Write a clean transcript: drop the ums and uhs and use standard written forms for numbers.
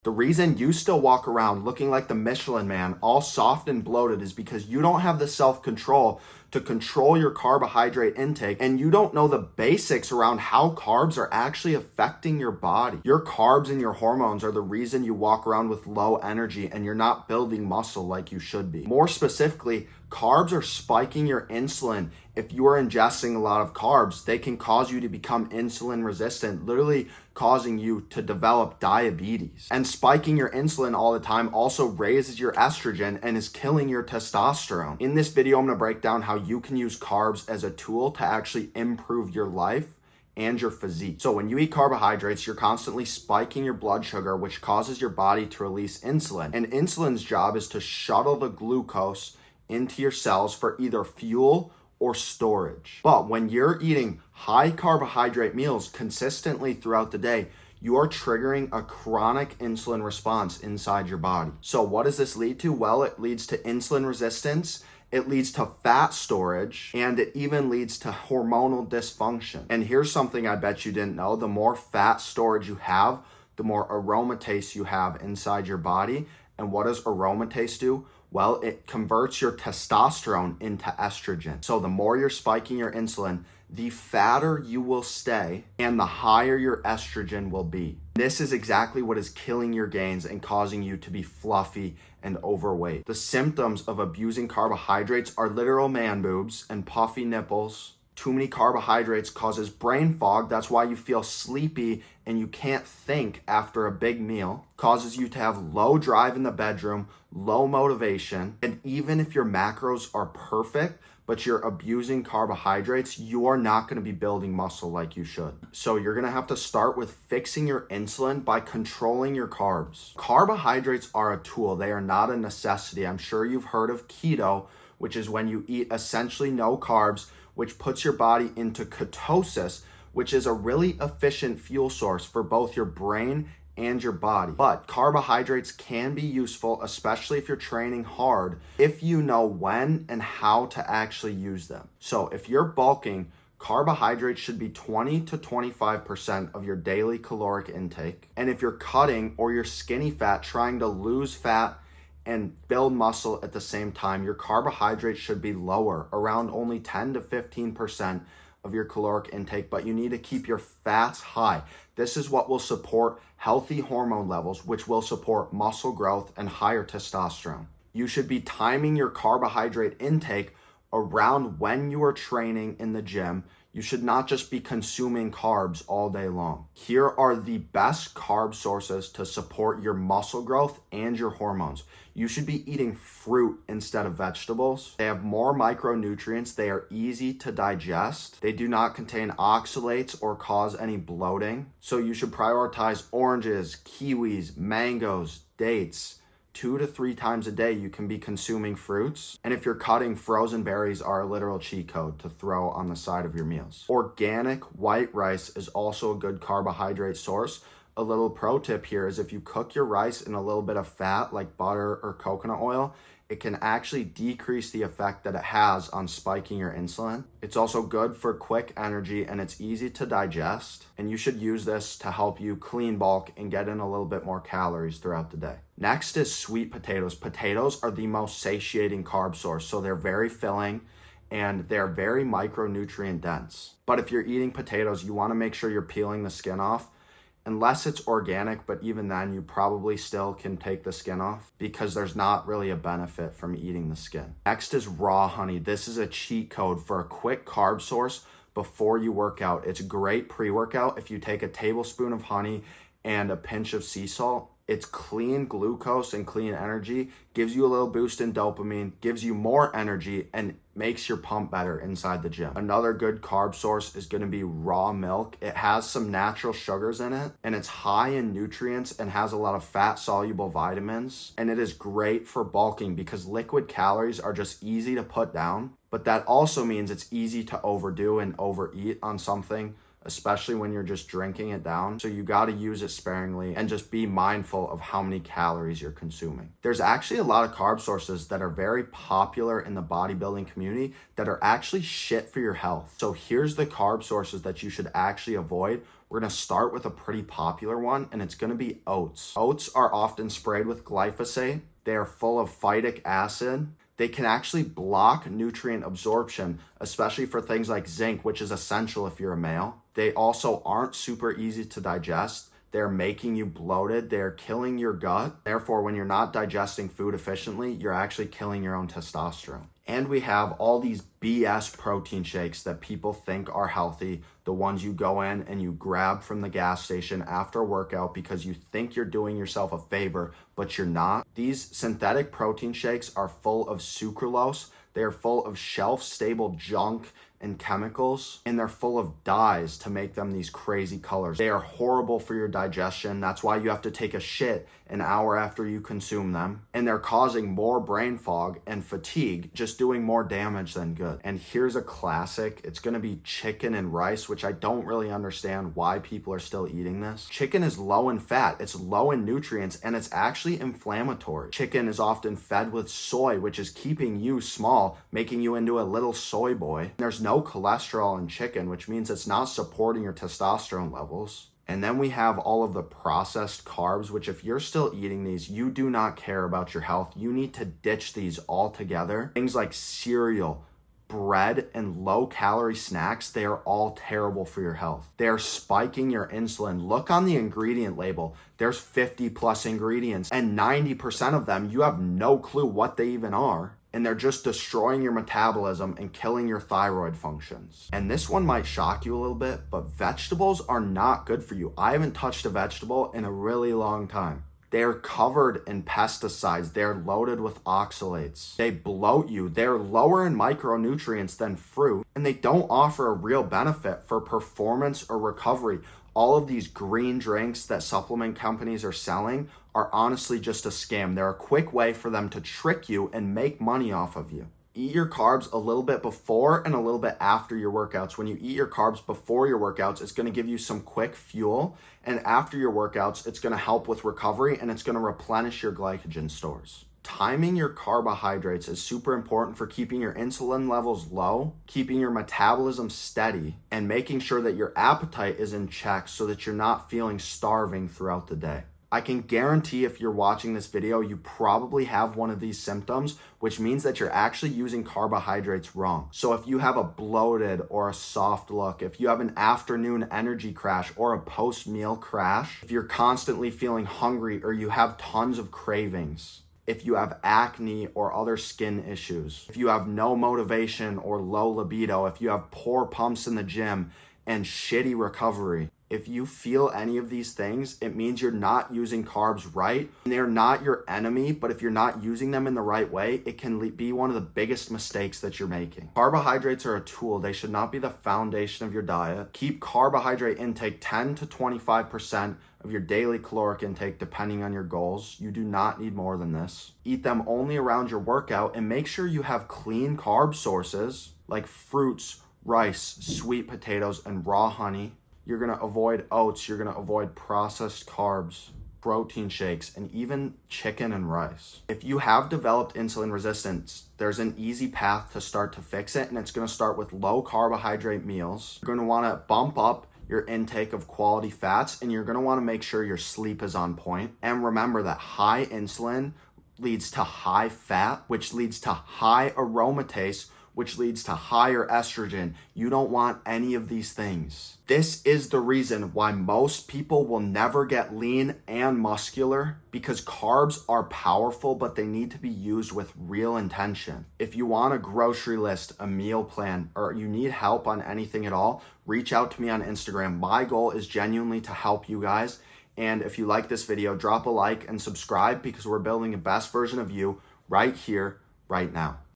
The reason you still walk around looking like the Michelin Man, all soft and bloated, is because you don't have the self-control to control your carbohydrate intake, and you don't know the basics around how carbs are actually affecting your body. Your carbs and your hormones are the reason you walk around with low energy and you're not building muscle like you should be. More specifically, carbs are spiking your insulin. If you are ingesting a lot of carbs, they can cause you to become insulin resistant, literally causing you to develop diabetes. And spiking your insulin all the time also raises your estrogen and is killing your testosterone. In this video, I'm gonna break down how you can use carbs as a tool to actually improve your life and your physique. So when you eat carbohydrates, you're constantly spiking your blood sugar, which causes your body to release insulin. And insulin's job is to shuttle the glucose into your cells for either fuel or storage. But when you're eating high carbohydrate meals consistently throughout the day, you are triggering a chronic insulin response inside your body. So what does this lead to? Well, it leads to insulin resistance, it leads to fat storage, and it even leads to hormonal dysfunction. And here's something I bet you didn't know. The more fat storage you have, the more aromatase you have inside your body. And what does aromatase do? Well, it converts your testosterone into estrogen. So the more you're spiking your insulin, the fatter you will stay and the higher your estrogen will be. This is exactly what is killing your gains and causing you to be fluffy and overweight. The symptoms of abusing carbohydrates are literal man boobs and puffy nipples. Too many carbohydrates causes brain fog. That's why you feel sleepy and you can't think after a big meal. Causes you to have low drive in the bedroom, low motivation. And even if your macros are perfect, but you're abusing carbohydrates, you are not going to be building muscle like you should. So you're going to have to start with fixing your insulin by controlling your carbs. Carbohydrates are a tool. They are not a necessity. I'm sure you've heard of keto, which is when you eat essentially no carbs, which puts your body into ketosis, which is a really efficient fuel source for both your brain and your body. But carbohydrates can be useful, especially if you're training hard, if you know when and how to actually use them. So if you're bulking, carbohydrates should be 20 to 25% of your daily caloric intake. And if you're cutting or you're skinny fat, trying to lose fat and build muscle at the same time, your carbohydrates should be lower, around only 10 to 15% of your caloric intake, but you need to keep your fats high. This is what will support healthy hormone levels, which will support muscle growth and higher testosterone. You should be timing your carbohydrate intake around when you are training in the gym. You should not just be consuming carbs all day long. Here are the best carb sources to support your muscle growth and your hormones. You should be eating fruit instead of vegetables. They have more micronutrients. They are easy to digest. They do not contain oxalates or cause any bloating. So you should prioritize oranges, kiwis, mangoes, dates. 2 to 3 times a day you can be consuming fruits. And if you're cutting, frozen berries are a literal cheat code to throw on the side of your meals. Organic white rice is also a good carbohydrate source. A little pro tip here is if you cook your rice in a little bit of fat like butter or coconut oil, it can actually decrease the effect that it has on spiking your insulin. It's also good for quick energy and it's easy to digest. And you should use this to help you clean bulk and get in a little bit more calories throughout the day. Next is sweet potatoes. Potatoes are the most satiating carb source, so they're very filling and they're very micronutrient dense. But if you're eating potatoes, you want to make sure you're peeling the skin off. Unless it's organic, but even then you probably still can take the skin off because there's not really a benefit from eating the skin. Next is raw honey. This is a cheat code for a quick carb source before you work out. It's great pre-workout. If you take a tablespoon of honey and a pinch of sea salt, it's clean glucose and clean energy, gives you a little boost in dopamine, gives you more energy, and makes your pump better inside the gym. Another good carb source is going to be raw milk. It has some natural sugars in it, and it's high in nutrients and has a lot of fat-soluble vitamins. And it is great for bulking because liquid calories are just easy to put down, but that also means it's easy to overdo and overeat on something, especially when you're just drinking it down. So you got to use it sparingly and just be mindful of how many calories you're consuming. There's actually a lot of carb sources that are very popular in the bodybuilding community that are actually shit for your health. So here's the carb sources that you should actually avoid We're gonna start with a pretty popular one, and it's gonna be oats. Oats are often sprayed with glyphosate. They are full of phytic acid. They can actually block nutrient absorption, especially for things like zinc, which is essential if you're a male. They also aren't super easy to digest. They're making you bloated. They're killing your gut. Therefore, when you're not digesting food efficiently, you're actually killing your own testosterone. And we have all these BS protein shakes that people think are healthy, the ones you go in and you grab from the gas station after a workout because you think you're doing yourself a favor, but you're not. These synthetic protein shakes are full of sucralose. They are full of shelf-stable junk and chemicals, and they're full of dyes to make them these crazy colors. They are horrible for your digestion. That's why you have to take a shit an hour after you consume them. And they're causing more brain fog and fatigue, just doing more damage than good. And here's a classic. It's gonna be chicken and rice, which I don't really understand why people are still eating this. Chicken is low in fat, it's low in nutrients, and it's actually inflammatory. Chicken is often fed with soy, which is keeping you small, making you into a little soy boy. There's no cholesterol in chicken, which means it's not supporting your testosterone levels. And then we have all of the processed carbs, which if you're still eating these, you do not care about your health. You need to ditch these altogether. Things like cereal, bread, and low-calorie snacks, they are all terrible for your health. They are spiking your insulin. Look on the ingredient label. There's 50 plus ingredients, and 90% of them, you have no clue what they even are. And they're just destroying your metabolism and killing your thyroid functions. And this one might shock you a little bit, but vegetables are not good for you. I haven't touched a vegetable in a really long time. They're covered in pesticides. They're loaded with oxalates. They bloat you. They're lower in micronutrients than fruit, and they don't offer a real benefit for performance or recovery. All of these green drinks that supplement companies are selling are honestly just a scam. They're a quick way for them to trick you and make money off of you. Eat your carbs a little bit before and a little bit after your workouts. When you eat your carbs before your workouts, it's going to give you some quick fuel. And after your workouts, it's going to help with recovery and it's going to replenish your glycogen stores. Timing your carbohydrates is super important for keeping your insulin levels low, keeping your metabolism steady, and making sure that your appetite is in check so that you're not feeling starving throughout the day. I can guarantee if you're watching this video, you probably have one of these symptoms, which means that you're actually using carbohydrates wrong. So if you have a bloated or a soft look, if you have an afternoon energy crash or a post-meal crash, if you're constantly feeling hungry or you have tons of cravings, if you have acne or other skin issues, if you have no motivation or low libido, if you have poor pumps in the gym and shitty recovery, if you feel any of these things, it means you're not using carbs right. And they're not your enemy, but if you're not using them in the right way, it can be one of the biggest mistakes that you're making. Carbohydrates are a tool. They should not be the foundation of your diet. Keep carbohydrate intake 10 to 25% of your daily caloric intake, depending on your goals. You do not need more than this. Eat them only around your workout and make sure you have clean carb sources like fruits, rice, sweet potatoes, and raw honey. You're going to avoid oats, you're going to avoid processed carbs, protein shakes, and even chicken and rice. If you have developed insulin resistance, there's an easy path to start to fix it, and it's going to start with low carbohydrate meals. You're going to want to bump up your intake of quality fats, and you're going to want to make sure your sleep is on point. And remember that high insulin leads to high fat, which leads to high aromatase, which leads to higher estrogen. You don't want any of these things. This is the reason why most people will never get lean and muscular, because carbs are powerful, but they need to be used with real intention. If you want a grocery list, a meal plan, or you need help on anything at all, reach out to me on Instagram. My goal is genuinely to help you guys. And if you like this video, drop a like and subscribe, because we're building the best version of you right here, right now.